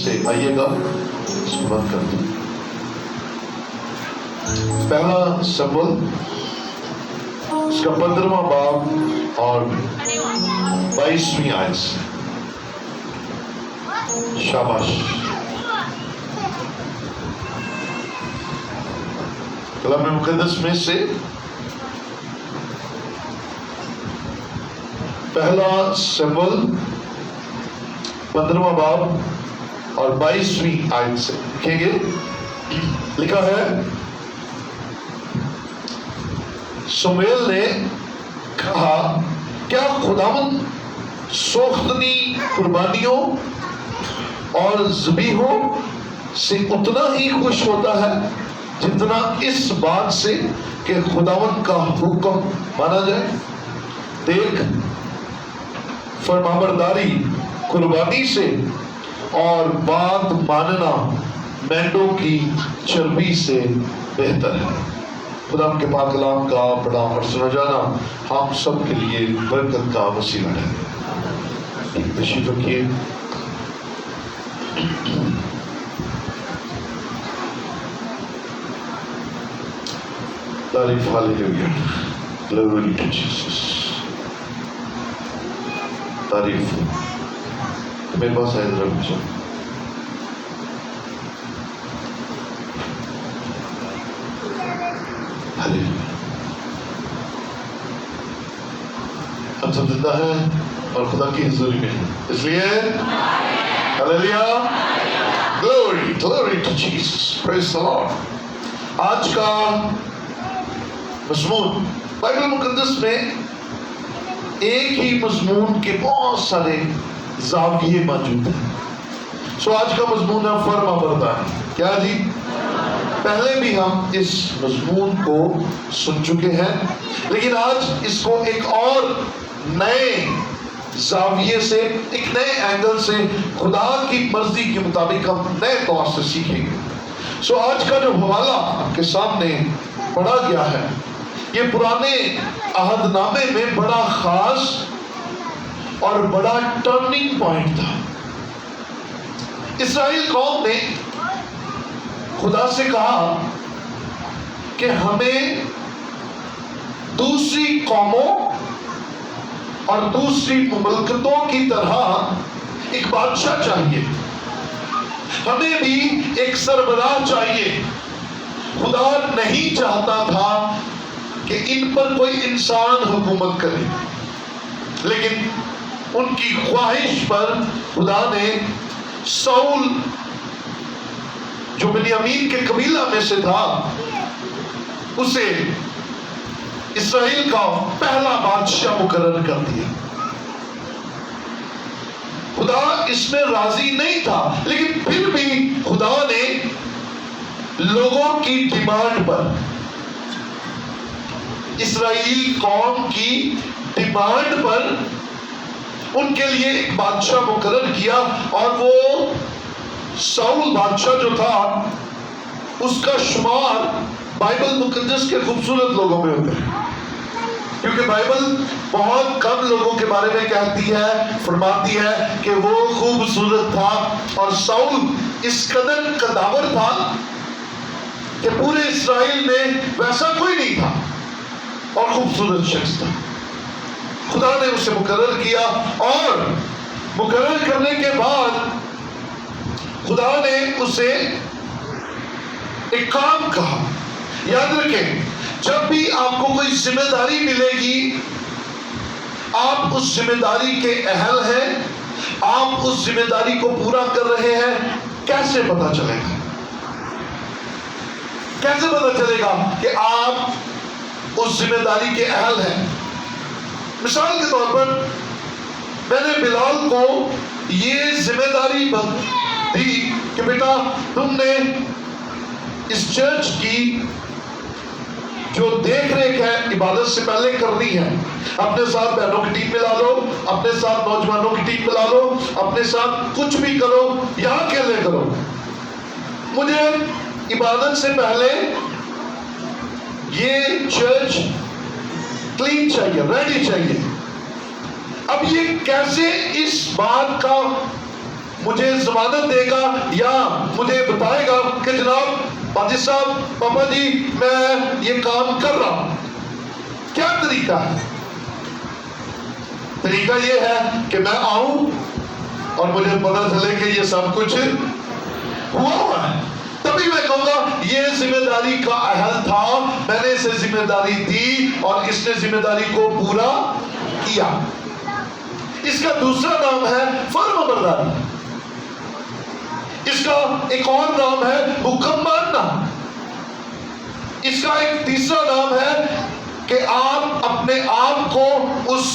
سے آئیے گا، اس کو بند کر دیں۔ پہلا سمبل اس کا 15واں باب اور 22ویں آیت سے۔ شاباش۔ کلام مقدس میں سے پہلا سمبل 15واں باب اور 22ویں آیت سے لکھیں گے۔ لکھا ہے، سمویل نے کہا، کیا خداوند سوختنی قربانیوں اور ذبیحوں سے اتنا ہی خوش ہوتا ہے جتنا اس بات سے کہ خداوند کا حکم مانا جائے؟ دیکھ، فرمانبرداری قربانی سے اور بات ماننا مینڈوں کی چربی سے بہتر ہے۔ خدا کے پاک کلام کا پڑھا اور سنا جانا ہم سب کے لیے برکت کا وسیلہ ہے۔ تشریف رکھیے۔ تعریف، ہاللیلویا، گلوری ٹو جیسس۔ تعریف۔ میرے پاس آئے ذرا بچہ۔ ہم سب زندہ ہیں اور خدا کی حضوری میں ہیں، اس لیے hallelujah, glory glory to Jesus, praise the Lord. آج کا مضمون بائبل مقدس میں ایک ہی مضمون کے بہت سارے زاویے موجود ہیں۔ سو آج کا مضمون ہے فرمانبرداری۔ کیا جی؟ پہلے بھی ہم اس مضمون کو سن چکے ہیں، لیکن آج اس کو ایک اور نئے زاویے سے، ایک نئے اینگل سے، خدا کی مرضی کے مطابق ہم نئے طور سے سیکھیں گے۔ سو آج کا جو حوالہ آپ کے سامنے پڑھا گیا ہے، یہ پرانے عہد نامے میں بڑا خاص اور بڑا ٹرننگ پوائنٹ تھا۔ اسرائیل قوم نے خدا سے کہا کہ ہمیں دوسری قوموں اور دوسری مملکتوں کی طرح ایک بادشاہ چاہیے، ہمیں بھی ایک سربراہ چاہیے۔ خدا نہیں چاہتا تھا کہ ان پر کوئی انسان حکومت کرے، لیکن ان کی خواہش پر خدا نے ساؤل، جو بنیامین کے قبیلہ میں سے تھا، اسے اسرائیل کا پہلا بادشاہ مقرر کر دیا۔ خدا اس میں راضی نہیں تھا، لیکن پھر بھی خدا نے لوگوں کی ڈیمانڈ پر، اسرائیل قوم کی ڈیمانڈ پر ان کے لیے ایک بادشاہ مقرر کیا، اور وہ ساؤل بادشاہ جو تھا، اس کا شمار بائبل مقدس کے خوبصورت لوگوں میں ہوتا ہے، کیونکہ بائبل بہت کم لوگوں کے بارے میں کہتی ہے، فرماتی ہے کہ وہ خوبصورت تھا، اور ساؤل اس قدر قداور تھا کہ پورے اسرائیل میں ویسا کوئی نہیں تھا اور خوبصورت شخص تھا۔ خدا نے اسے مقرر کیا، اور مقرر کرنے کے بعد خدا نے اسے ایک کام کہا۔ یاد رکھیں، جب بھی آپ کو کوئی ذمہ داری ملے گی، آپ اس ذمہ داری کے اہل ہیں، آپ اس ذمہ داری کو پورا کر رہے ہیں، کیسے پتا چلے گا؟ کیسے پتا چلے گا کہ آپ اس ذمہ داری کے اہل ہیں؟ مثال کے طور پر میں نے بلال کو یہ ذمہ داری دی کہ بیٹا تم نے اس چرچ کی جو دیکھ ریکھ ہے عبادت سے پہلے کرنی ہے، اپنے ساتھ بہنوں کی ٹیم ملا لو، اپنے ساتھ نوجوانوں کی ٹیم ملا لو، اپنے ساتھ کچھ بھی کرو یا اکیلے کرو، مجھے عبادت سے پہلے یہ چرچ کلین چاہیے، ریڈی چاہیے۔ اب یہ کیسے اس بات کا مجھے ضمانت دے گا یا مجھے بتائے گا کہ جناب باجی صاحب پاپا جی میں یہ کام کر رہا ہوں. کیا طریقہ ہے؟ طریقہ یہ ہے کہ میں آؤں اور مجھے پتہ چلے کہ یہ سب کچھ ہوا ہے. تبھی میں کہوں گا یہ ذمہ داری کا اہل تھا, میں نے اسے ذمہ داری دی اور اس نے ذمہ داری کو پورا کیا. اس کا دوسرا نام ہے فرم برداری. اس کا ایک اور نام ہے حکم ماننا. اس کا ایک تیسرا نام ہے کہ آپ اپنے آپ کو اس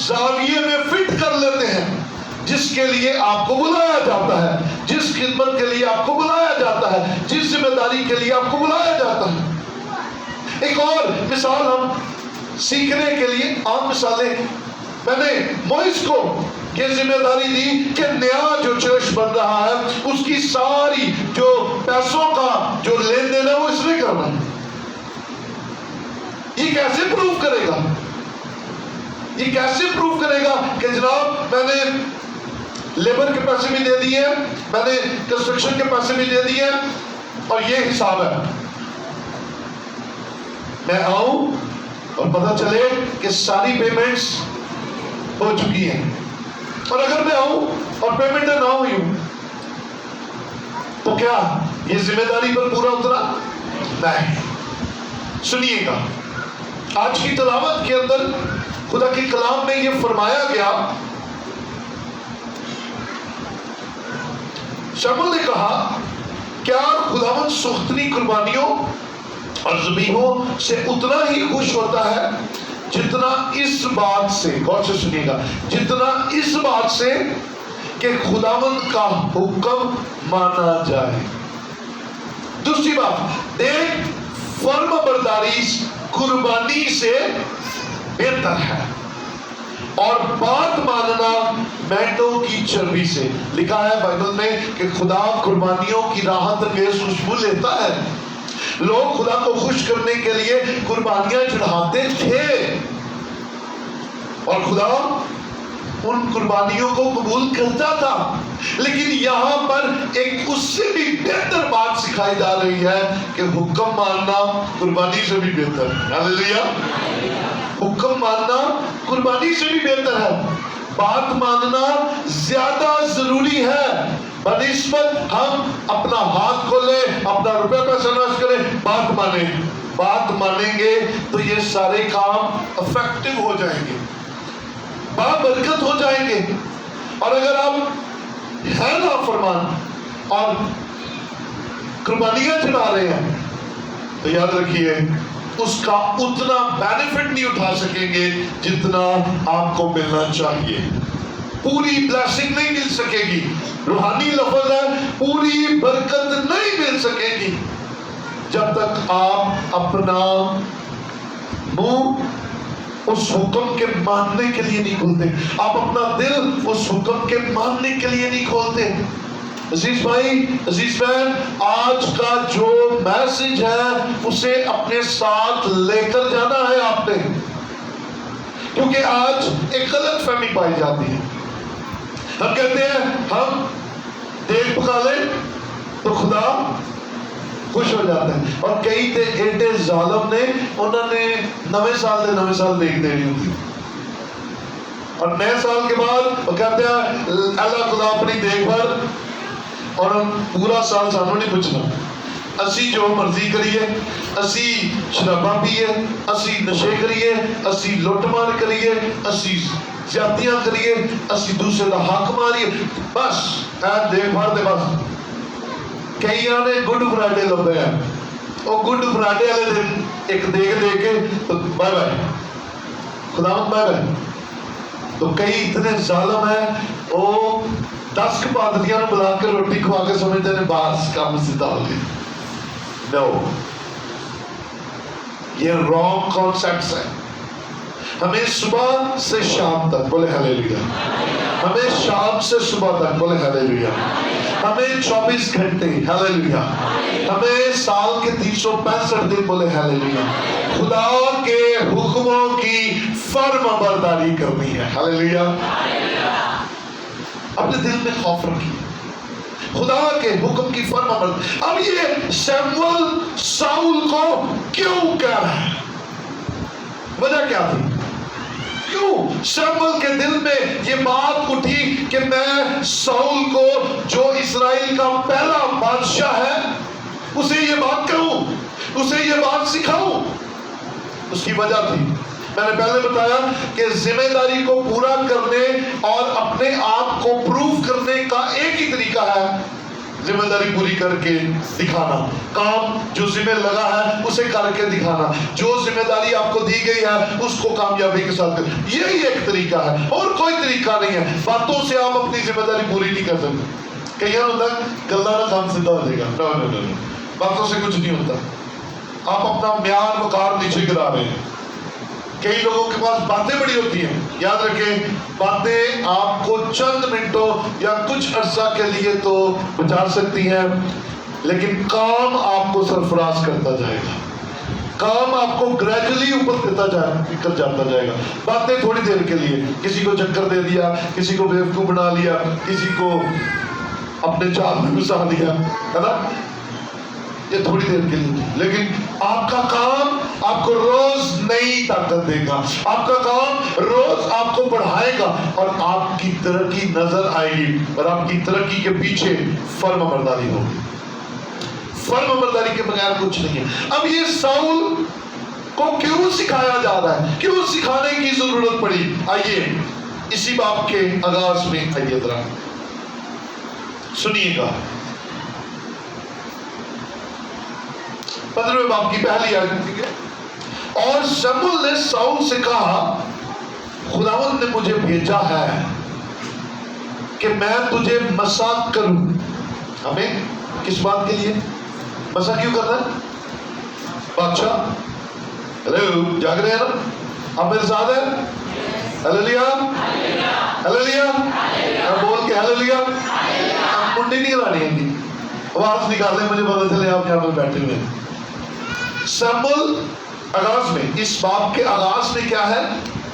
زاویے میں فٹ کر لیتے ہیں جس کے لیے آپ کو بلایا جاتا ہے, جس خدمت کے لیے آپ کو بلایا جاتا ہے, جس ذمہ داری کے لیے آپ کو بلایا جاتا ہے. ایک اور مثال ہم سیکھنے کے لیے عام مثالیں, میں نے موئس کو یہ ذمہ داری دی کہ نیا جو چرچ بن رہا ہے اس کی ساری جو پیسوں کا جو لین دین ہے وہ اس نے کرنا ہے. یہ کیسے پروف کرے گا؟ یہ کیسے پروف کرے گا کہ جناب میں نے لیبر کے پیسے بھی دے دیے, میں نے کنسٹرکشن کے پیسے بھی دے دیے اور یہ حساب ہے. میں آؤں اور پتہ چلے کہ ساری پیمنٹس ہو چکی ہیں, اور اگر میں آؤں اور پیمنٹ نہ ہوئی ہوں تو کیا یہ ذمہ داری پر پورا اترا؟ نہیں. سنیے گا, آج کی تلاوت کے اندر خدا کے کلام میں یہ فرمایا گیا, شمعون نے کہا کیا خداوند سختنی قربانیوں اور ذبیحوں سے اتنا ہی خوش ہوتا ہے جتنا اس بات سے, غور سے سنیے گا, جتنا اس بات سے کہ خداوند کا حکم مانا جائے. دوسری بات دیکھ, فرم برداری قربانی سے بہتر ہے اور بات ماننا مینٹوں کی چربی سے. لکھا ہے بائبل میں کہ خدا قربانیوں کی راحت انگیز خوشبو لیتا ہے. لوگ خدا کو خوش کرنے کے لیے قربانیاں چڑھاتے تھے اور خدا ان قربانیوں کو قبول کرتا تھا, لیکن یہاں پر ایک اس سے بھی بہتر بات سکھائی جا رہی ہے کہ حکم ماننا قربانی سے بھی بہتر ہے. ہاللیلویا. حکم ماننا قربانی سے بھی بہتر ہے. بات ماننا زیادہ ضروری ہے بنسبت ہم اپنا ہاتھ کھولیں, اپنا روپے پیسہ نوش کریں, بات مانیں. بات مانیں گے تو یہ سارے کام افیکٹو ہو جائیں گے, بابرکت ہو جائیں گے. اور اگر آپ ہے نافرمان اور قربانیاں چڑھا رہے ہیں تو یاد رکھیے اس کا اتنا بینیفٹ نہیں اٹھا سکیں گے جتنا آپ کو ملنا چاہیے. پوری بلیسنگ نہیں مل سکے گی, روحانی لفظ ہے, پوری برکت نہیں مل سکے گی جب تک آپ اپنا منہ اس حکم کے ماننے کے لیے نہیں کھولتے, آپ اپنا دل اس حکم کے ماننے کے لیے نہیں کھولتے. عزیز بھائی, عزیز بہن, آج کا جو میسج ہے اسے اپنے ساتھ لے کر جانا ہے آپ نے, کیونکہ آج ایک غلط فہمی پائی جاتی ہے. ہم کہتے ہیں ہم دیکھ پکا لیں تو خدا خوش ہو جاتا ہے, اور کئی تے ایٹے ظالم نے انہوں نے نویں سال دیکھ دینی ہوتی, اور نئے سال کے بعد وہ کہتے ہیں اللہ خدا اپنی دیکھ بھر اور پورا سال سانوں نہیں پوچھنا, اسی جو مرضی کریے, اسی شراباں پیے, اسی نشے کریے, اسی لٹ مار کریے, اسی زیادتیاں کریے, اسی دوسرے کا حق ماریے, بس دیکھ بھر دے. بس کئی نے گڈ فرائیڈے لبے ہیں, وہ گڈ فرائیڈے والے دن ایک دیکھ دے کے تو بائے بائے خداوند بائے بائے. تو کئی اتنے ظالم ہیں وہ 10 پادریاں نے بلا کے روٹی کھوا کے سمجھتے ہیں باس کام سے ڈال دی. نو, یہ رانگ کانسیپٹس ہیں. ہمیں صبح سے شام تک, بولے ہلیلویا, ہمیں شام سے صبح تک, بولے ہلیلویا, ہمیں 24 گھنٹے, ہلیلویا, ہمیں سال کے 365 دن, بولے ہلیلویا, خدا کے حکموں کی فرم برداری کرنی ہے. ہلیلویا. اپنے دل میں خوف رکھیے, خدا کے حکم کی فرما برداری. اب یہ شموئیل ساؤل کو کیوں کہہ رہا ہے؟ وجہ کیا تھی؟ کیوں شموئیل کے دل میں یہ بات اٹھی کہ میں ساؤل کو جو اسرائیل کا پہلا بادشاہ ہے اسے یہ بات کہوں، اسے یہ بات سکھاؤں؟ اس کی وجہ تھی، میں نے پہلے بتایا کہ ذمہ داری کو پورا کرنے اور اپنے آپ کو پروف کرنے کا ایک ہی طریقہ ہے، ذمہ داری پوری کر کے دکھانا. کام جو ذمہ لگا ہے اسے کر کے دکھانا، جو ذمہ داری آپ کو دی گئی ہے اس کو کامیابی کے ساتھ کرنا. یہی ایک طریقہ ہے، اور کوئی طریقہ نہیں ہے. باتوں سے آپ اپنی ذمہ داری پوری نہیں کر سکتے. کئی بار ہوتا ہے گلا نہ کام سیدھا ہو جائے گا، باتوں سے کچھ نہیں ہوتا. آپ اپنا معیار وقار نیچے گرا رہے ہیں. کئی لوگوں کے پاس باتیں بڑی ہوتی ہیں، یاد رکھیں باتیں آپ کو چند منٹوں یا کچھ عرصہ کے لیے تو بچا سکتی ہیں، لیکن کام آپ کو سرفراز کرتا جائے گا. کام آپ کو گریجولی اوپر جاتا جائے گا. باتیں تھوڑی دیر کے لیے، کسی کو چکر دے دیا، کسی کو بیوقوف بنا لیا، کسی کو اپنے چال میں گھسا دیا، ہے نا، یہ تھوڑی دیر کے لیے. لیکن آپ کا کام آپ کو روز نئی طاقت دے گا، آپ کا کام روز آپ کو بڑھائے گا، اور آپ کی ترقی نظر آئے گی، اور آپ کی ترقی کے پیچھے فرما برداری ہوگی. فرما برداری کے بغیر کچھ نہیں ہے. اب یہ ساؤل کو کیوں سکھایا جا رہا ہے، کیوں سکھانے کی ضرورت پڑی؟ آئیے اسی باب کے آغاز میں آئیے ذرا سنیے گا. 15ویں باب کی پہلی آیت. اور شموئیل نے ساؤل سے کہا خداوند نے مجھے بھیجا ہے کہ میں تجھے مسا کروں. ہمیں کس بات کے لیے مسا کیوں کرنا ہے؟ بادشاہ ہیلو جاگ رہے ہیں نا آپ میرے ساتھ ہیں؟ ہلیلویا ہلیلویا بول کے ہلیلویا. منڈی نہیں کرانی ہے، آواز نکال دیں، مجھے پتا چلے آپ یہاں پر بیٹھے ہوئے ہیں. شموئیل آغاز میں، اس باب کے آغاز میں کیا ہے؟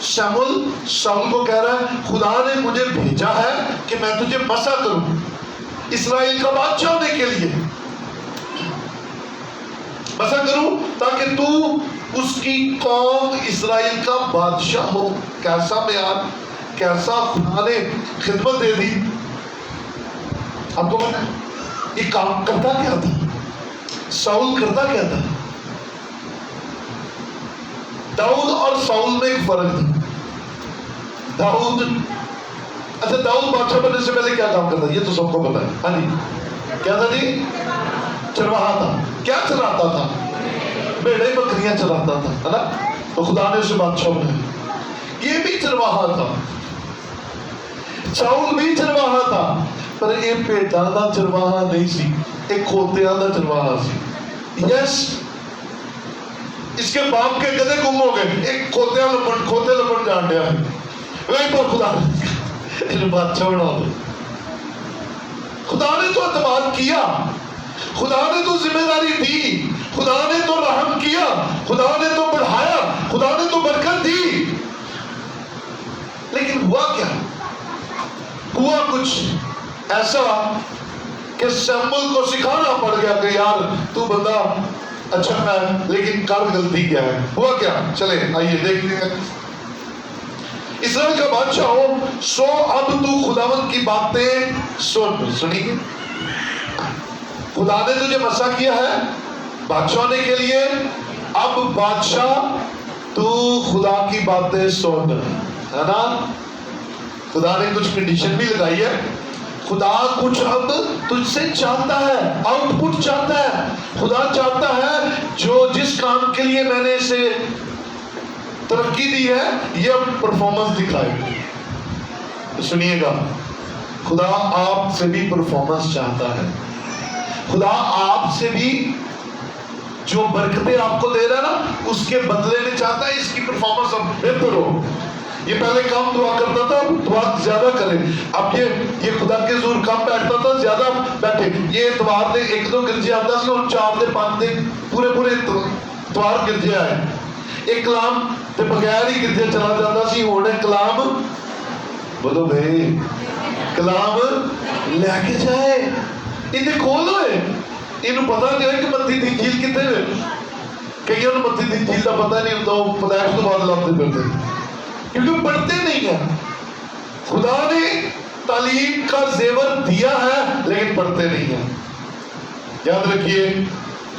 شموئیل ساؤل کو کہہ رہا ہے خدا نے مجھے بھیجا ہے کہ میں تجھے مسا کروں اسرائیل کا بادشاہ ہونے کے لیے. مسا کروں تاکہ تو اس کی قوم اسرائیل کا بادشاہ ہو. کیسا معیار، کیسا خدا نے خدمت دے دی. آپ کو پتا ہے یہ کام کرتا کیا تھا؟ ساؤل کرتا کیا تھا؟ داؤد اور ساؤل میں ایک فرق تھا. داؤد بادشاہ بننے سے پہلے کیا کام کرتا؟ یہ تو سب کو پتا ہے. ہاں جی کیا تھا جی؟ چرواہا تھا. کیا چراتا تھا؟ بھیڑیں بکریاں چراتا تھا، ہے نا. تو خدا نے اسے بادشاہ بنایا. یہ بھی چرواہا تھا، ساؤل بھی چرواہا تھا، پر یہ بھیڑاں دا چرواہا نہیں سی، ایک کھوتیاں دا چرواہا سی. یس اس کے باپ کے گدے گم ہو گئے، ایک کھوتے لپٹ جان دیا. وہیں پر خدا نے بادشاہ بنا دو. خدا نے تو اعتماد کیا، خدا نے تو ذمہ داری دی، خدا نے تو رحم کیا، خدا نے تو بڑھایا، خدا نے تو برکت دی. لیکن ہوا کیا؟ ہوا کچھ ایسا کہ شموئیل کو سکھانا پڑ گیا کہ یار تو بندہ اچھا ہے لیکن کر غلطی کیا ہے. ہوا کیا؟ چلے آئیے دیکھتے ہیں. اسرائیل کا بادشاہ ہو سو اب تو خداوند کی باتیں سنی. خدا نے تجھے مسا کیا ہے بادشاہ ہونے کے لیے. اب بادشاہ تو خدا کی باتیں سن، ہے نا. خدا نے کچھ کنڈیشن بھی لگائی ہے. خدا کچھ اب تجھ سے چاہتا ہے، آؤٹ پٹ چاہتا ہے. خدا چاہتا ہے جو جس کام کے لیے میں نے اسے ترقی دی ہے یہ اب پرفارمنس دکھائے. سنیے گا، خدا آپ سے بھی پرفارمنس چاہتا ہے. خدا آپ سے بھی جو برکتیں آپ کو دے رہا ہے نا اس کے بدلے میں چاہتا ہے اس کی پرفارمنس اب بہتر ہو. یہ پہلے کام دعا کرتا تھا، دعا زیادہ کرے. اب یہ خدا کے زور کم بیٹھتا تھا، زیادہ بیٹھے. یہ اتوار دے ایک دو گرجے آتا سی اور 4 دے 5 دے پورے اتوار گرجے آئے. ایک کلام تے بغیر ہی گرجے چلا جاتا سی. ہونے کلام بولو بھائی کلام لے کے جائے. انہیں کھولو ہے، انہوں پتا نہیں ہے کہ متی دی انجیل کتنے ہے، کئی انہوں متی دی انجیل کا پتہ نہیں ہوتا، وہ پیدائش تو بعد لاتے پھرتے کیونکہ پڑھتے نہیں ہیں. خدا نے تعلیم کا زیور دیا ہے لیکن پڑھتے نہیں ہیں. یاد رکھیے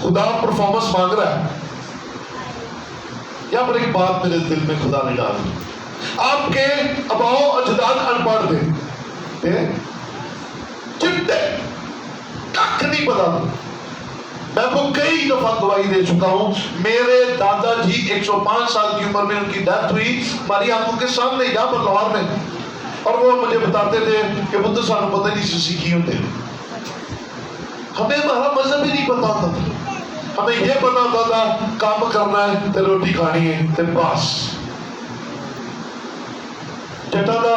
خدا پرفارمنس مانگ رہا ہے. یہاں پر ایک بات میرے دل میں خدا نے ڈالی، آپ کے آباؤ اجداد ان پڑھ تھے، چپٹے کک نہیں پتا. میں کو کئی دفعہ گواہی دے چکا ہوں، میرے دادا جی 105 سال کی عمر میں ان کی ڈیتھ ہوئی ہماری آنکھوں کے سامنے یہاں پر لاہور میں، اور وہ مجھے بتاتے تھے کہ بدھ سانو پتہ نہیں سیکھی ہوتے. ہمیں ہمارا مذہب ہی نہیں پتا ہوتا تھا، ہمیں یہ پتا ہوتا تھا کام کرنا ہے تے روٹی کھانی ہے تے بس. جٹا دا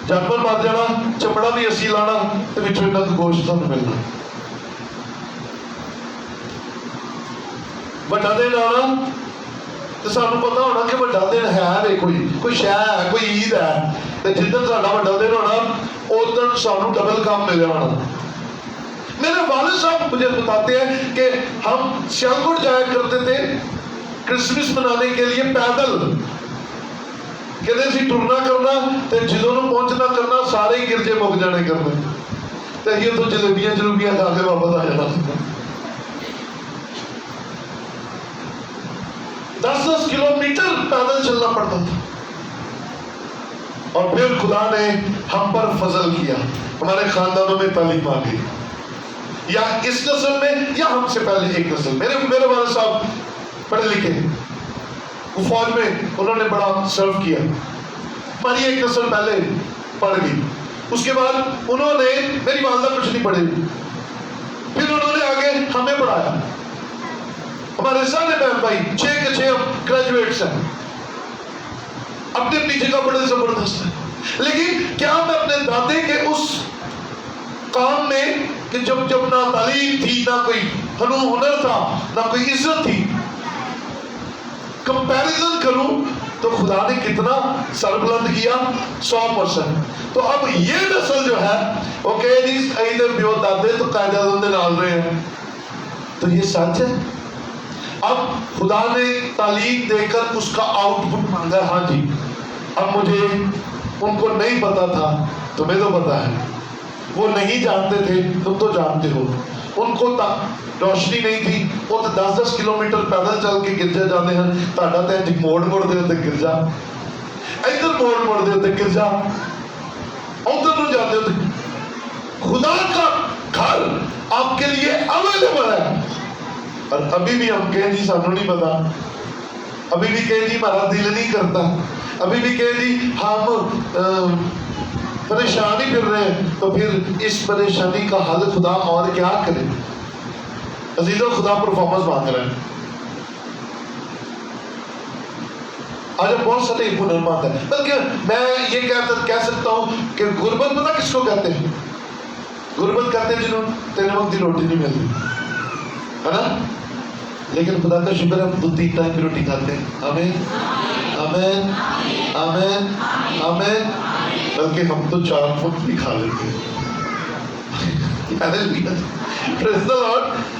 جانور مار جانا، چمڑا بھی اسی لانا تے وچوں انہاں دا گوشت سانوں ملنا. بڑا دن آنا تو سانوں پتا ہونا کہ بڑا دن ہے، کوئی شے ہے، کوئی عید ہے، تے جدن ساڈا بڑا دن ہونا اودن سانوں ڈبل کام ملے ہونا. میرے والد صاحب مجھے بتاتے ہیں کہ ہم سیالکوٹ جایا کرتے تھے کرسمس منانے کے لیے پیدل، کہتے سی ٹرنا کرنا تے جدوں نوں پہنچنا کرنا سارے ہی گرجے مک جانے کرنے تے یہ تو جلیبیاں جلوبیاں کھا کے واپس آ جانا. 10 کلومیٹر پیدل چلنا پڑتا تھا. اور پھر خدا نے ہم پر فضل کیا، ہمارے خاندانوں میں تعلیم آ گئی، یا اس نسل میں یا ہم سے پہلے ایک نسل. میرے والد صاحب پڑھے لکھے، وہ فوج میں انہوں نے بڑا سرو کیا، ہماری ایک نسل پہلے پڑھ گئی. اس کے بعد انہوں نے، میری والدہ کچھ نہیں پڑھی، پھر انہوں نے آگے ہمیں پڑھایا. ہمارے سارے بہن بھائی 6 کے 6 گریجویٹس ہیں، اپنی اپنی جگہ بڑے زبردست ہیں. لیکن کیا میں اپنے دادے کے اس کام میں کہ جب نہ تعلیم تھی، نہ کوئی ہنر تھا، نہ کوئی عزت تھی، کمپیریزن کروں تو خدا نے کتنا سربلند کیا؟ 100%. تو اب یہ نسل جو ہے وہ کہ جی ادھر بیو دادے تو قائد اعظم دے نال رہے ہیں، تو یہ سچ ہے. اب خدا نے تعلیم دے کر اس کا آؤٹ پٹ مانگا. ہاں جی، اب مجھے ان کو نہیں پتا تھا، تمہیں تو پتا ہے، وہ نہیں جانتے تھے، تم تو جانتے ہو. ان کو روشنی نہیں تھی، وہ تو 10 کلومیٹر پیدل چل کے گرجا جاتے ہیں. تہاڈا تے جی موڑ دے تے گرجا، ادھر موڑ دے تے گرجا، ادھر نوں جاتے ہو. خدا کا گھر آپ کے لیے اویلیبل ہے. اور ابھی بھی ہم کہیں جی سانوں نہیں پتا، ابھی بھی کہیں جی ہمارا دل نہیں کرتا، ابھی بھی کہیں جی ہم پریشان ہی پھر رہے ہیں. تو پھر اس پریشانی کا حل خدا اور کیا کرے؟ عزیزوں، خدا پرفارمنس مانگ رہا ہے. آج بہت سارے ہنر مند ہیں، بلکہ میں یہ کہہ سکتا ہوں کہ غربت پتہ کس کو کہتے ہیں؟ غربت کہتے ہیں جنہوں 3 وقت کی روٹی نہیں ملتی، ہے نا؟ لیکن خدا کا شکر ہے ہم 2-3 ٹائم کی روٹی کھاتے ہیں. آمین آمین آمین آمین. بلکہ ہم تو 4 وقت بھی کھا لیتے ہیں.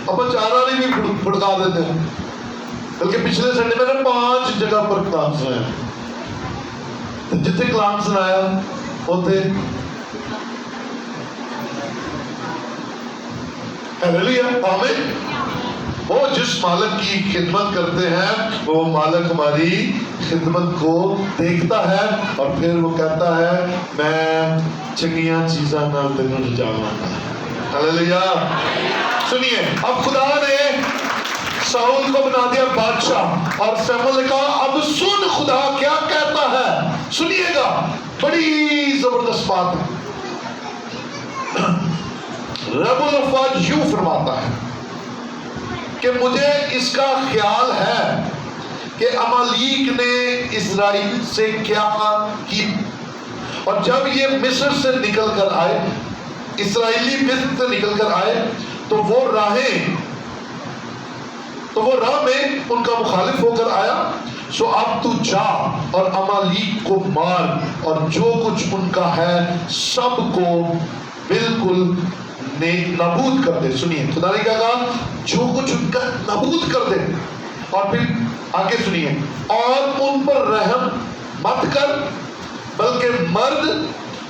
اپن 4 آنے بھی پھڑکا دیتے ہیں. بلکہ پچھلے سنڈے میں نے 5 جگہ پر کلام سنایا، جتنے کلام سنایا ہوتے آمین. وہ جس مالک کی خدمت کرتے ہیں وہ مالک ہماری خدمت کو دیکھتا ہے اور پھر وہ کہتا ہے میں چنگیاں چیزاں نال تینوں رجاواں گا. ہلیلویا. سنیے، اب خدا نے ساؤل کو بنا دیا بادشاہ، اور سیموئیل نے کہا اب سن خدا کیا کہتا ہے. سنیے گا، بڑی زبردست بات ہے. رب الافواج یوں فرماتا ہے کہ مجھے اس کا خیال ہے کہ امالیک نے اسرائیل سے کیا کی، اور جب یہ مصر سے نکل کر آئے، اسرائیلی مصر سے نکل کر آئے تو وہ راہ میں ان کا مخالف ہو کر آیا. سو اب تو جا اور امالیک کو مار، اور جو کچھ ان کا ہے سب کو بالکل نابود کر دے. سنیے خدا نے کیا کہا, جو کچھ ان کا نابود کر دے. اور پھر آگے سنیے, اور ان پر رحم مت کر بلکہ مرد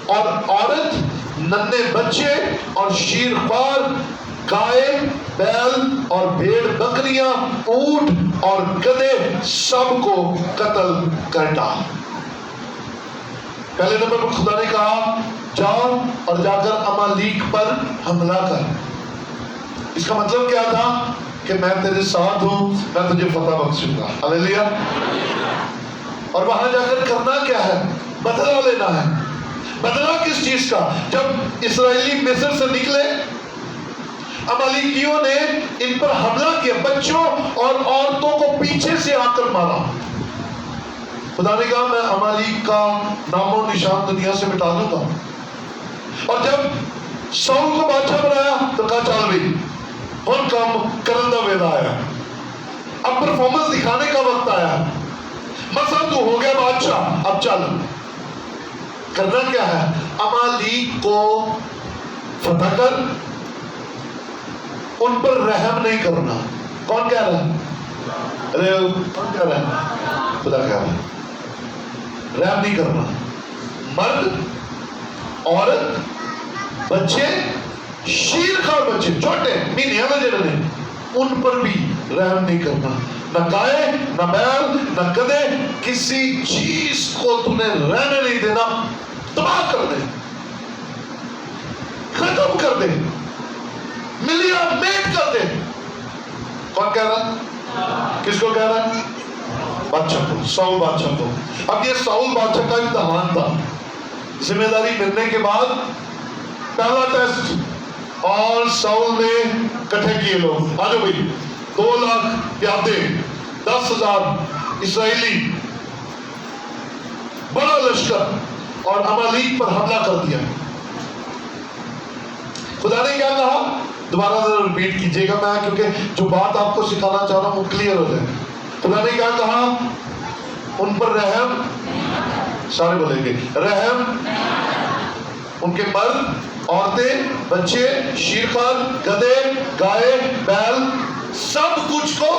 اور عورت, ننھے بچے اور شیرخوار, گائے بیل اور بھیڑ بکریاں, اونٹ اور گدھے سب کو قتل کر ڈال. پہلے نمبر پر خدا نے کہا جاؤ اور جا کر امالیک پر حملہ کر. اس کا مطلب کیا تھا کہ میں تیرے ساتھ ہوں, میں تجھے فتح بخشوں گا. ہلیلویا. اور وہاں جا کر کرنا کیا ہے, بدلہ لینا ہے. بدلہ کس چیز کا؟ جب اسرائیلی مصر سے نکلے, امالیکیوں نے ان پر حملہ کیا, بچوں اور عورتوں کو پیچھے سے آ کر مارا. خدا نے کہا میں امالیک کا نام و نشان دنیا سے مٹا دوں گا. اور جب ساؤل کو بادشاہ بنایا تو کہا چل بھی ان کام کرن دا ویلا آیا, اب پرفارمنس دکھانے کا وقت آیا. مثلا تو ہو گیا بادشاہ, اب چل. کرنا کیا ہے؟ امالیک کو فتح کر, ان پر رحم نہیں کرنا. کون کہہ رہا ہے؟ ارے کون کہہ رہا ہے؟ خدا کہہ رہا ہے رحم نہیں کرنا. مرد, عورت, بچے, شیرخوار بچے چھوٹے مہینے والے جڑے نے, ان پر بھی رحم نہیں کرنا. نہ گائے, نہ بیل, نہ گدھے, کسی چیز کو تم نے رہنے نہیں دینا. تباہ کر دے, ختم کر دے, ملیا میٹ کر دے. کون کہہ رہا ہے؟ کس کو کہہ رہا ہے؟ بادشاہ کو, ساؤل بادشاہ کو. اب یہ ساؤل بادشاہ کا امتحان تھا. ذمہ داری ملنے کے بعد پہلا ٹیسٹ, اور ساؤل نے کٹھے کیے لوگ. آجو بھائی, 2 لاکھ پیادے, 10,000 اسرائیلی, بڑا لشکر, اور امالیک پر حملہ کر دیا. خدا نے کیا کہا؟ دوبارہ ریپیٹ کیجئے گا میں, کیونکہ جو بات آپ کو سکھانا چاہ رہا ہوں وہ کلیئر ہو جائے. خدا نے کیا کہا؟ ان پر رحم, سارے بولیں گے رحم, ان کے مرد, عورتیں, بچے, شیرخوار, گدھے, گائے, بیل, سب کچھ کو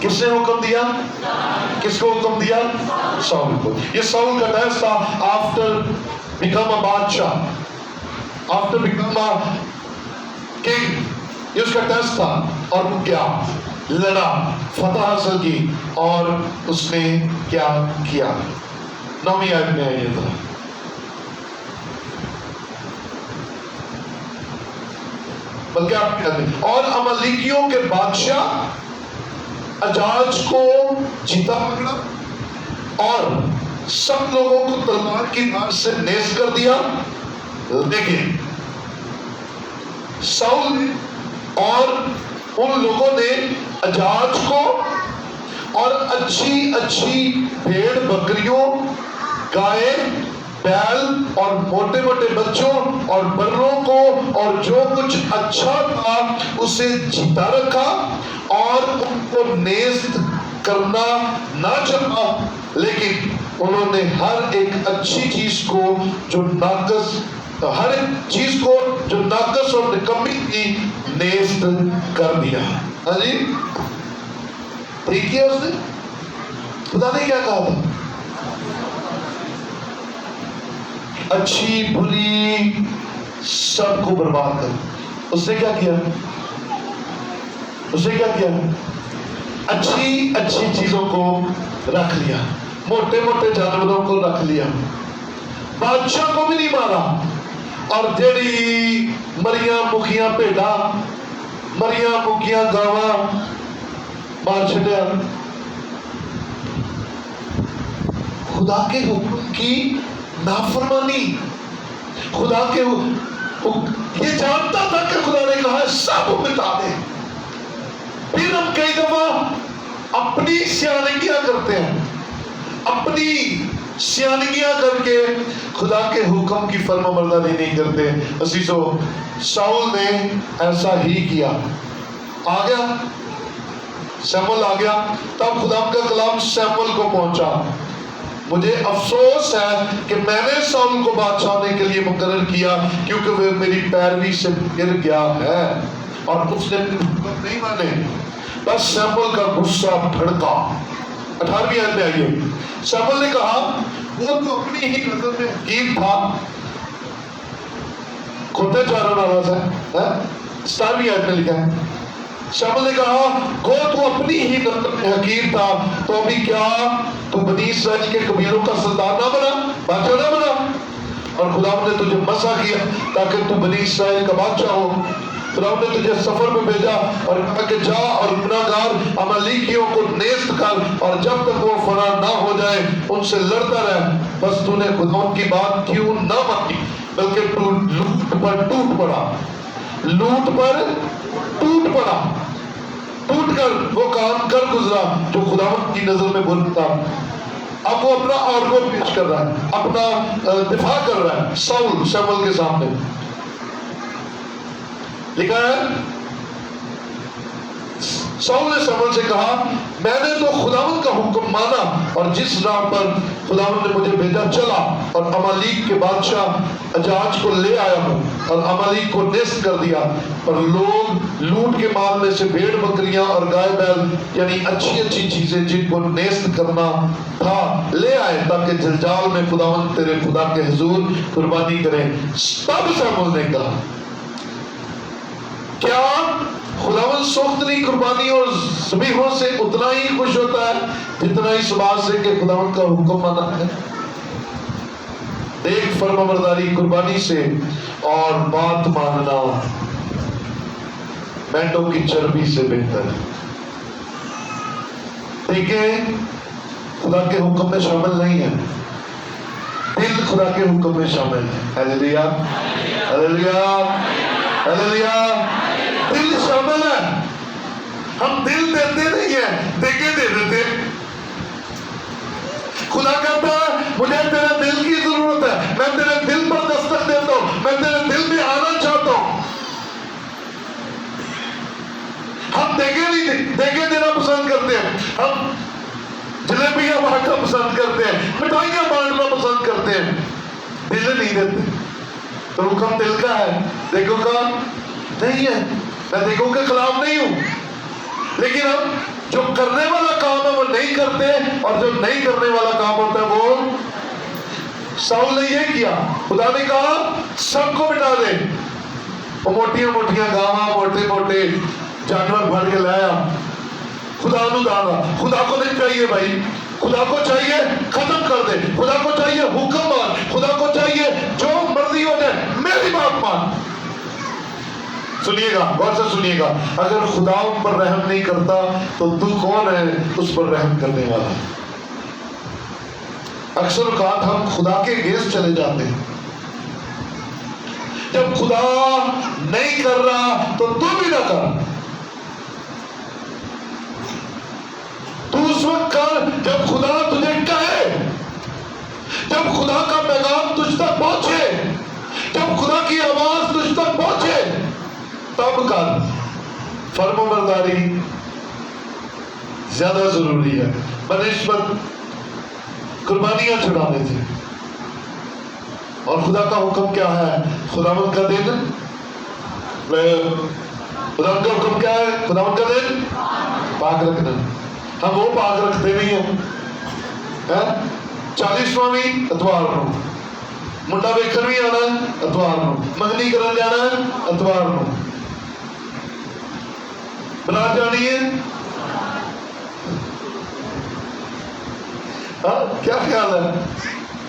کس نے حکم دیا؟ کس کو حکم دیا؟ ساؤل کو. یہ ساؤل کا ٹیسٹ تھا آفٹر بیکم اے بادشاہ, آفٹر بیکم اے کنگ. یہ اس کا ٹیسٹ تھا. اور وہ کیا لڑا, فتح حاصل کی, اور اس نے کیا کیا؟ 9ویں آیت میں آئیے تھا. بلکہ آپ کہتے ہیں, اور امالیکیوں کے بادشاہ اجاج کو جیتا پکڑا اور سب لوگوں کو تلوار کی دھار سے نیز کر دیا. دیکھیں ساؤل نے اور ان لوگوں نے اجاج کو اور اچھی بھیڑ بکریوں, گائے, بیل اور موٹے موٹے بچوں اور بروں کو اور جو کچھ اچھا تھا اسے جیتا رکھا, اور ان کو نیست کرنا نہ چاہا, لیکن انہوں نے ہر ایک اچھی چیز کو جو ناقص, ہر ایک چیز کو جو ناقص اور نکمی تھی نیست کر دیا. ہاں جی, ٹھیک ہے. اس نے, خدا نے کیا کہا تھا؟ اچھی بری سب کو برباد کر. اس نے کیا کیا؟ اس نے کیا کیا؟ اچھی چیزوں کو رکھ لیا, موٹے موٹے جانوروں کو رکھ لیا, بادشاہ کو بھی نہیں مارا, اور جیڑی مریاں مکھیاں بھیڑاں, مریاں مکھیاں گاواں مار چھڈیا. خدا کے حکم کی نافرمانی, خدا کے یہ جانتا تھا کہ خدا نے کہا سب مٹا دے. پھر ہم کئی دفعہ اپنی سیانگیاں کرتے ہیں, اپنی سیانگیاں کر کے خدا کے حکم کی فرما برداری نہیں کرتے. عزیزو, ساؤل نے ایسا ہی کیا. آ گیا سیمول, آ گیا, تب خدا کا کلام سیمول کو پہنچا. مجھے افسوس ہے کہ میں نے ساؤل کو بادشاہ ہونے کے لیے مقرر کیا، کیونکہ وہ میری پیروی سے گر گیا ہے اور اس نے حکم نہیں مانے۔ بس سیموئیل کا غصہ بھڑکا۔ 18ویں آیت میں آئیے، سیموئیل نے کہا وہ تو اپنی ہی نظر میں حکیم تھا، کھوتے چاروں ناراض ہے۔ 17ویں آیت میں لکھا ہے، سیموئیل نے کہا گو تو اپنی ہی نظر میں حکیم تھا، تو ابھی کیا تو بنی اسرائیل کے قبیلوں کا سردار نہ بنا، بادشاہ نہ بنا؟ اور خدا نے تجھے مسح کیا تاکہ تو بنی اسرائیل کا بادشاہ ہو۔ خدا نے تجھے سفر میں بھیجا اور کہا کہ جا اور گناہگار عمالیکیوں کو نیست کر، اور جب تک وہ فنا نہ ہو جائے ان سے لڑتا رہ۔ بس تو نے خدا کی بات کیوں نہ مانی، بلکہ تو لوٹ پر ٹوٹ پڑا، لوٹ پر ٹوٹ پڑا، ٹوٹ کر وہ کام کر گزرا جو خداوند کی نظر میں برا تھا۔ اب وہ اپنا آرگو پیش کر رہا ہے، اپنا دفاع کر رہا ہے سیموئیل کے سامنے۔ لکھا ہے ساؤل نے سیموئیل سے کہا میں نے تو خداوند کا حکم مانا اور جس راہ پر خداوند نے مجھے بھیجا چلا، اور عمالیق کے بادشاہ اجاج کو لے آیا ہوں اور عمالیق کو نیست کر دیا، اور لوگ لوٹ کے مال میں سے بھیڑ بکریاں اور گائے بیل یعنی اچھی اچھی چیزیں جن کو نیست کرنا تھا لے آئے، تاکہ جلجال میں خداوند تیرے خدا کے حضور قربانی کریں۔ تب سیموئیل نے کہا کیا خداوند سوختنی قربانیوں اور ذبیحوں سے اتنا ہی خوش ہوتا ہے جتنا اس بات سے کہ خداوند کا حکم مانا ہے؟ دیکھ فرما برداری قربانی سے اور بات ماننا مینڈوں کی چربی سے بہتر ہے۔ دیکھیں خدا کے حکم میں شامل نہیں ہے، دل خدا کے حکم میں شامل ہے۔ ہلیلویا ہلیلویا ہلیلویا، دل شامل ہے۔ ہم دل دیتے نہیں ہیں، دیکھے دے دیتے۔ خدا کہتا ہے مجھے تیرے دل کی ضرورت ہے، میں تیرے دل پر دستک دیتا ہوں، میں تیرے دل میں آنا چاہتا ہوں۔ ہم دیکھے دینا پسند کرتے ہیں، ہم جلیبیاں بانٹنا پسند کرتے ہیں، مٹھائیاں بانٹنا پسند کرتے ہیں، دل نہیں دیتے۔ تو حکم دل کا ہے، دیکھو کا نہیں ہے۔ میں دیکھو کے خلاف نہیں ہوں، لیکن ہم جو کرنے والا کام ہے وہ نہیں کرتے، اور جو نہیں کرنے والا کام ہوتا ہے وہ ساؤل نے یہ کیا۔ خدا نے کہا سب کو مٹا دے، وہ موٹیاں موٹیاں گاواں موٹے موٹے جانور بھر کے لایا، خدا نو دانا۔ خدا کو نہیں چاہیے بھائی، خدا کو چاہیے ختم کر دے، خدا کو چاہیے حکم مان، خدا کو چاہیے جو مرضی ہو جائے میری بات مان۔ سنیے گا، غور سے سنیے گا، اگر خدا ان پر رحم نہیں کرتا تو تو کون ہے اس پر رحم کرنے والا؟ اکثر اوقات ہم خدا کے اگینسٹ چلے جاتے ہیں۔ جب خدا نہیں کر رہا تو تو بھی نہ کر، تو اس وقت کر جب خدا تجھے کہے، جب خدا کا پیغام تجھ تک پہنچے، جب خدا کی آواز تجھ تک پہنچے تب کر۔ فرما برداری زیادہ ضروری ہے بنسبت قربانیاں چڑھانے سے۔ اور خدا کا حکم کیا ہے؟ خداوند کا دن، خداوند کا حکم کیا ہے؟ خداوند کا دن پاک رکھنا۔ ہم وہ پاک رکھتے نہیں ہیں۔ 40واں بھی اتوار کو، منڈا ویکھن بھی آنا ہے اتوار کو، منگنی کرن جانا ہے اتوار کو، بنا جانی ہے۔ کیا خیال ہے؟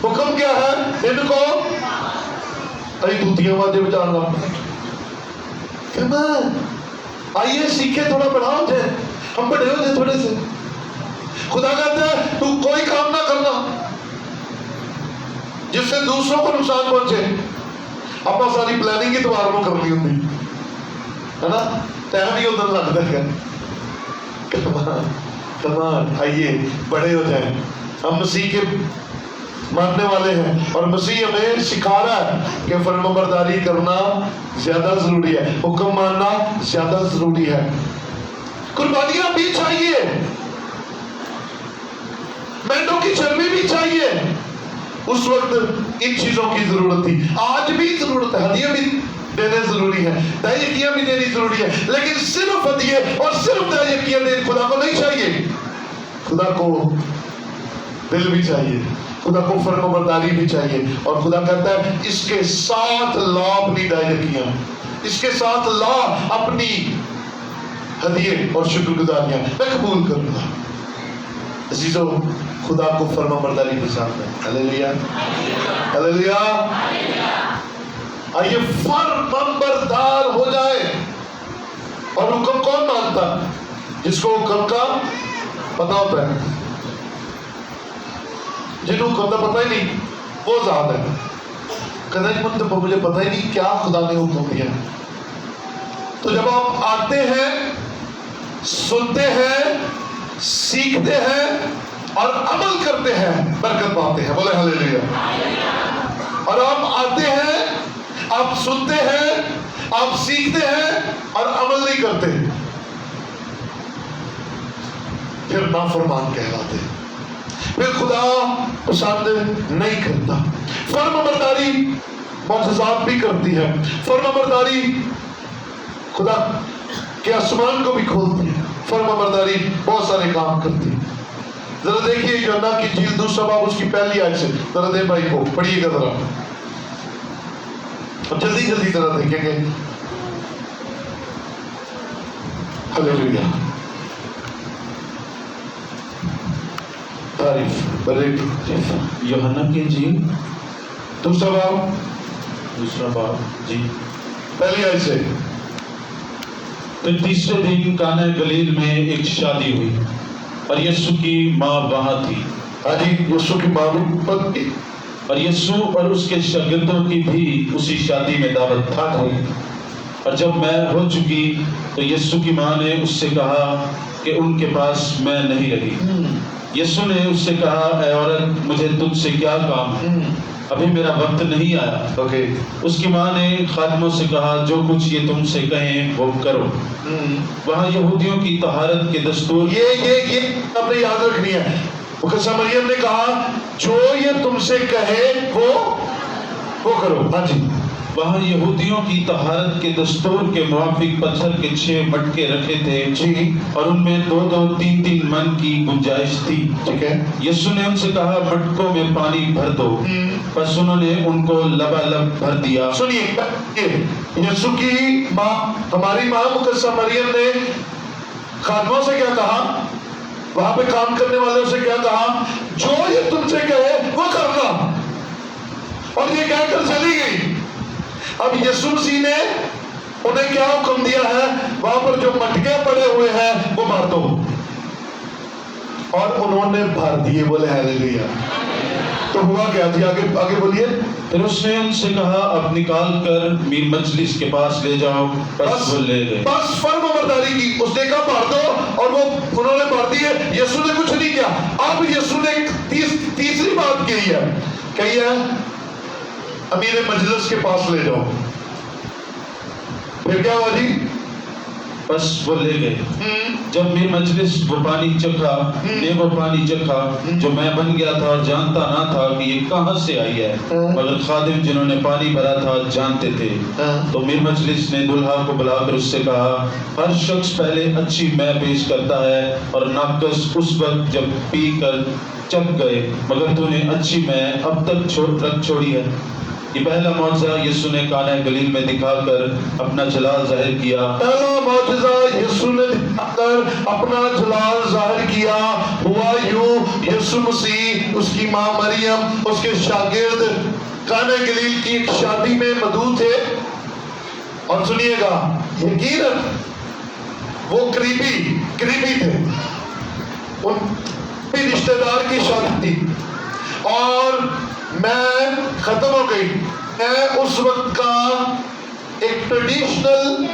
حکم کیا ہے؟ ان کو کئی دوتیاں واجے بچانا۔ کہنا آئیے سیکھے، تھوڑا بڑا ہو جائے، ہم بڑے ہو جائے تھوڑے سے۔ خدا کہتا ہے تو کوئی کام نہ کرنا جس سے دوسروں کو نقصان پہنچے۔ اپنا ساری پلاننگ ہی تمہارے کو کرنی ہوتی ہے نا، ٹائم ہی ادھر لگتا ہے۔ کمان آئیے بڑے ہو جائیں، ہم مسیح کے ماننے والے ہیں، اور مسیح ہمیں سکھا رہا ہے کہ فرمانبرداری کرنا زیادہ ضروری ہے، حکم ماننا زیادہ ضروری ہے۔ قربانیاں بھی چاہیے، مینڈوں کی چربی بھی چاہیے. اس وقت ان چیزوں کی ضرورت تھی. آج بھی ضرورت ہے، ہدیے بھی دینے ضروری ہے، دہیکیاں بھی دینی ضروری ہے، لیکن صرف ہدیے اور صرف دہیکیاں دینے خدا کو نہیں چاہیے. خدا کو دل بھی چاہیے، خدا کو فرم و برداری بھی چاہیے. اور خدا کہتا ہے اس کے ساتھ لا اپنی دہیکیاں، اس کے ساتھ لا اپنی ہدیے اور شکر گزاریاں، میں قبول کروں گا. عزیزو، خدا کو فرما برداری پسند ہے. ہلیلویا، ہلیلویا. آئیے فرما بردار ہو جائے. اور حکم کون مانتا؟ جس کو حکم کا پتا ہوتا ہے. جنہوں کو پتہ ہی نہیں وہ ذات ہے. کہتے ہیں مجھے پتہ ہی نہیں کیا خدا نے حکم دیا. تو جب آپ آتے ہیں، سنتے ہیں، سیکھتے ہیں اور عمل کرتے ہیں، برکت پاتے ہیں. بولے ہلیلویا. اور آپ آتے ہیں، آپ سنتے ہیں، آپ سیکھتے ہیں اور عمل نہیں کرتے، پھر نافرمان کہلاتے ہیں، پھر خدا پسند نہیں کرتا. فرما برداری معجزات بھی کرتی ہے. فرما برداری خدا کے آسمان کو بھی کھولتی ہے. فرما برداری بہت سارے کام کرتی ہے. ذرا دیکھیے یوحنا کی انجیل 2 باب اس کی پہلی آیت سے ذرا دے بھائی کو پڑھیے گا ذرا، جلدی جلدی ذرا دیکھیں گے. ہلیلویا. تعریف یوحنا کی انجیل 2 باب جی پہلی آیت سے. پھر تیسرے دن کانا گلیل میں ایک شادی ہوئی اور یسوع کی ماں وہاں تھی. ہاں جی، یسوع کی ماں بھی تھی. اور یسوع اور اس کے شاگردوں کی بھی اسی شادی میں دعوت ہوئی. اور جب میں ہو چکی تو یسوع کی ماں نے اس سے کہا کہ ان کے پاس میں نہیں رہی. یسوع نے اس سے کہا اے عورت، مجھے تجھ سے کیا کام ہے؟ ابھی میرا وقت نہیں آیا. اس کی ماں نے خادموں سے کہا جو کچھ یہ تم سے کہیں وہ کرو. وہاں یہودیوں کی طہارت کے دستور یہ اپنے یاد رکھنی ہے. مقدسہ مریم نے کہا جو یہ تم سے کہے وہ کرو. ہاں جی. وہاں یہودیوں کی طہارت کے دستور کے موافق پتھر کے 6 مٹکے رکھے تھے جی، اور ان میں 2-2 3-3 من کی گنجائش تھی. ٹھیک ہے. یسوع نے ان سے کہا مٹکوں میں پانی بھر دو. بس انہوں نے ان کو لبالب بھر دیا. سنیے، یسوع کی ماں، ہماری ماں مقدسہ مریم نے خادموں سے کیا کہا؟ وہاں پہ کام کرنے والوں سے کیا کہا؟ جو یہ تم سے کہے وہ کرنا. اور یہ کہہ کر چلی گئی. اب یسوع مسیح نے انہیں کیا حکم دیا ہے؟ وہاں پر جو مٹکے پڑے ہوئے ہیں وہ بھر دو. اور انہوں نے بھر دیے. بولے ہلیلویا. تو ہوا کیا جی؟ آگے بولیے. پھر اس نے ان سے کہا اب نکال کر میر مجلس کے پاس لے جاؤ. بس وہ لے گئے. بس فرما برداری کی. اس نے کہا بھر دو اور وہ انہوں نے بھر دیے. یسوع نے کچھ نہیں کیا. اب یسوع نے تیسری بات کہی ہے امیر مجلس کے پاس لے جاؤ. پھر کیا ہوا جی؟ بس وہ لے گئے. جب میر مجلس وہ پانی چکھا نے وہ پانی چکھا جو میں بن گیا تھا اور جانتا نہ تھا کہ یہ کہاں سے آئی ہے، مگر خادم جنہوں نے پانی بھرا تھا جانتے تھے. تو میر مجلس نے دلہا کو بلا کر اس سے کہا ہر شخص پہلے اچھی میں پیش کرتا ہے اور ناقص اس وقت جب پی کر چک گئے، مگر تو نے اچھی میں اب تک رکھ چھوڑی ہے. یہ پہلا معجزہ یسوع نے کانا گلیل میں دکھا کر اپنا جلال ظاہر کیا. پہلا معجزہ یسوع نے دکھا کر اپنا جلال ظاہر کیا. ہوا یوں، یسوع مسیح، اس کی ماں مریم، اس کے شاگرد کانا گلیل کی ایک شادی میں موجود تھے. اور سنیے گا، یقیناً وہ قریبی تھے، ان بھی رشتہ دار کی شادی تھی. اور میں ختم ہو گئی. میں اس وقت کا ایک ٹریڈیشنل،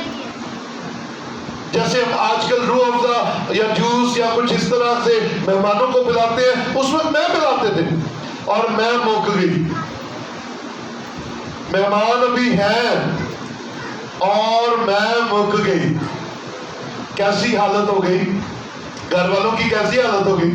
جیسے ہم آج کل روح افزا یا جوس یا کچھ اس طرح سے مہمانوں کو پلاتے ہیں، اس وقت میں پلاتے تھے. اور میں موک گئی. مہمان ابھی ہیں اور میں مک گئی. کیسی حالت ہو گئی؟ گھر والوں کی کیسی حالت ہو گئی؟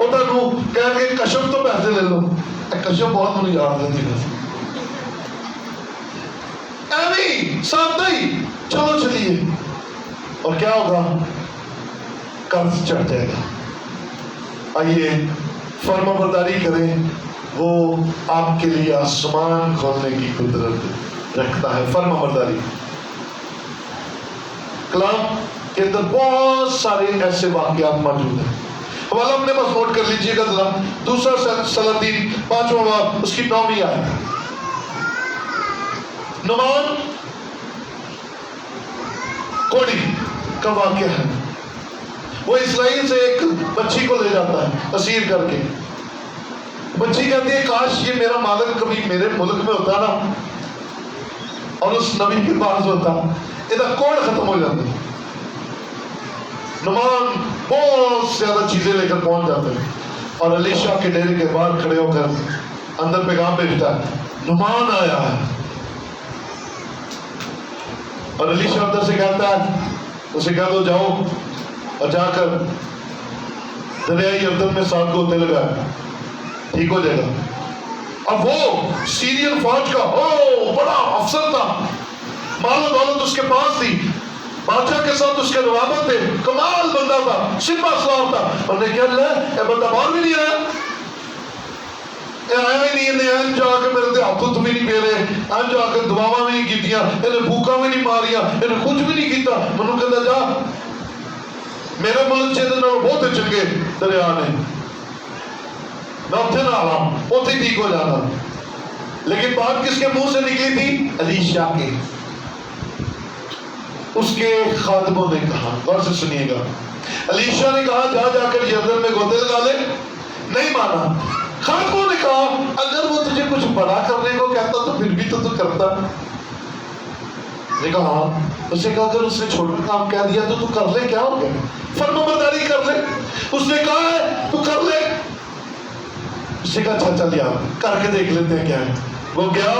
وہ تمہیں کہیں گے کشف تو پیسے لے لو، کشف بہت مجھے یاد ہے ایویں سامنے ہی چلو چلیے، اور کیا ہوگا؟ قرض چڑھ جائے گا۔ آئیے فرما برداری کریں، وہ آپ کے لیے آسمان کھولنے کی قدرت رکھتا ہے۔ فرما برداری کلام کے اندر بہت سارے ایسے واقعات موجود ہیں، حوالہ اپنے پاس نوٹ کر لیجیے گا ذرا، دوسرا سلاطین 5واں باب اس کی 9ویں آیت۔ نعمان کوڑی کا واقعہ ہے، وہ اسرائیل سے ایک بچی کو لے جاتا ہے اسیر کر کے۔ بچی کہتی ہے کاش یہ میرا مالک کبھی میرے ملک میں ہوتا نا، اور اس نبی کے پاس ہوتا، ادھر کوڑ ختم ہو جاتا۔ نعمان بہت زیادہ چیزیں لے کر پہنچ جاتے ہیں، اور الیشا کے ڈیرے کے باہر کھڑے ہو کر اندر پیغام بھیجتا ہے نعمان آیا ہے، اور الیشا اندر سے کہتا ہے اسے کہہ دو جاؤ اور جا کر دریائے یردن میں 7 گوتے لگائے، ٹھیک ہو جائے گا۔ اب وہ سیرین فوج کا بڑا افسر تھا، مال و دولت اس کے پاس تھی، بادشاہ کے ساتھ اس کے روابط تھے، کمال بندہ تھا، سپاہ سالار تھا، اور نے کیا اللہ اے بندہ باہر بھی نہیں آیا، آیا ہی نہیں، انہیں جا کے میرے ہاتھوں بھی نہیں پھیرے، جا کے دعاواں بھی نہیں کیتیاں، انہیں بھوکا بھی نہیں ماریا، انہیں کچھ بھی نہیں کیتا۔ منو کہتا جا میرے ملک چیزیں نہ بہت چنگے دریا نے، میں اتنے نہ آ اتنے ٹھیک ہو جانا۔ لیکن بات کس کے منہ سے نکلی تھی؟ الیشا کے۔ اس کے خادموں نے کہا، غور سے سنیے گا، الیشا نے کہا جا جا کر یردن میں گوتے لگا لے، نہیں مانا۔ خادموں نے کہا اگر وہ تجھے کچھ بڑا کرنے کو کہتا تو پھر بھی تو کرتا۔ نے کہا ہاں۔ اسے کہا اگر اس نے چھوٹا کام کہہ دیا تو کر لے، کیا ہو گیا، فرما برداری کر لے۔ اس نے کہا ہے تو کر لے۔ اس نے کہا اچھا چل یار کر کے دیکھ لیتے ہیں کیا ہے۔ وہ گیا،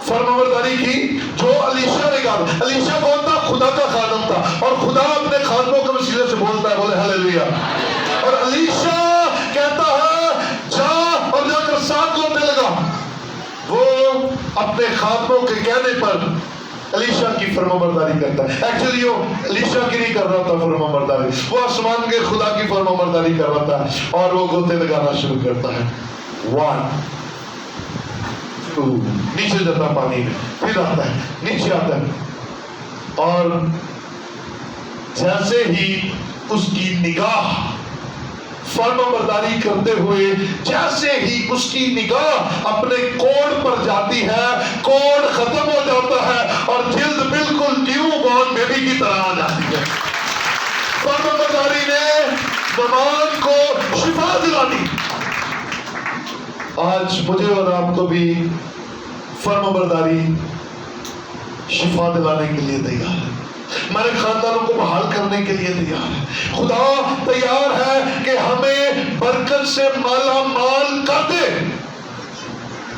فرما برداری کی، جو الیشا نے کہا۔ الیشا کون تھا؟ خدا کا خادم تھا، اور خدا اپنے خادموں کے وسیلے سے بولتا ہے، بولے ہلیلویا۔ اور الیشا کہتا ہے جا اور جا کر 7 گوتے لگا۔ وہ اپنے خادموں کے کہنے پر الیشا کی فرما برداری کرتا ہے۔ ایکچولی وہ الیشا کی نہیں کر رہا تھا فرما برداری، وہ آسمان کے خدا کی فرما برداری کر رہا تھا، اور وہ گوتے لگانا شروع کرتا ہے۔ 1 2 نیچے جاتا پانی میں، پھر آتا ہے، نیچے آتا ہے، اور جیسے ہی اس کی نگاہ فرما برداری کرتے ہوئے جیسے ہی اس کی نگاہ اپنے کوڑ پر جاتی ہے، کوڑ ختم ہو جاتا ہے اور جلد بالکل نیو بورن بیبی کی طرح آ جاتی ہے۔ فرما برداری نے نعمان کو شفا دلانی۔ آج مجھے اور آپ کو بھی فرما برداری شفا دلانے کے لیے تیار ہے، ہمارے خاندانوں کو بحال کرنے کے لیے تیار ہے۔ خدا تیار ہے کہ ہمیں برکت سے مالا مال کر دے۔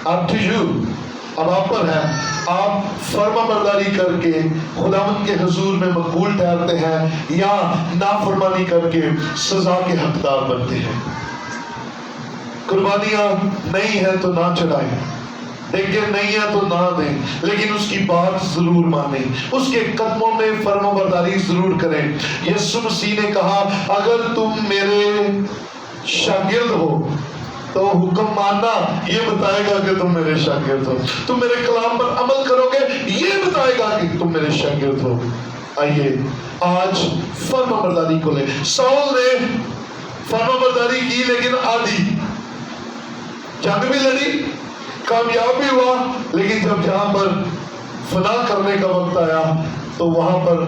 اب آپ پر ہے، آپ فرما برداری کر کے خداوند کے حضور میں مقبول ٹھہرتے ہیں یا نافرمانی کر کے سزا کے حقدار بنتے ہیں۔ قربانیاں نہیں ہے تو نہ چڑھائیں، لیکن نہیں ہے تو نہ دیں، لیکن اس کی بات ضرور مانیں، اس کے قدموں میں فرما برداری ضرور کریں۔ یسوع مسیح نے کہا اگر تم میرے شاگرد ہو تو حکم ماننا یہ بتائے گا کہ تم میرے شاگرد ہو، تم میرے کلام پر عمل کرو گے یہ بتائے گا کہ تم میرے شاگرد ہو۔ آئیے آج فرما برداری کو لیں۔ ساؤل نے فرما برداری کی لیکن آدھی، جنگ بھی لڑی، کامیاب بھی ہوا، لیکن جب جہاں پر فنا کرنے کا وقت آیا تو وہاں پر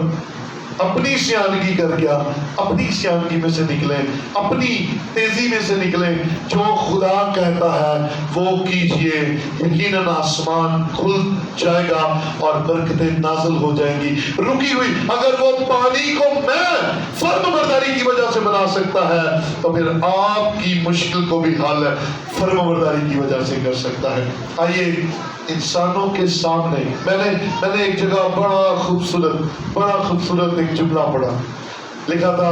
اپنی سیانگی کر گیا، اپنی سیانگی میں سے نکلے، اپنی تیزی میں سے نکلے۔ جو خدا کہتا ہے وہ کیجئے، یقیناً آسمان کھل جائے گا اور برکتیں نازل ہو جائیں گی۔ رکی ہوئی اگر وہ پانی کو میں فرما برداری کی وجہ سے بنا سکتا ہے تو پھر آپ کی مشکل کو بھی حل فرما برداری کی وجہ سے کر سکتا ہے۔ آئیے انسانوں کے سامنے میں نے ایک جگہ بڑا خوبصورت ایک جملہ پڑھا، لکھا تھا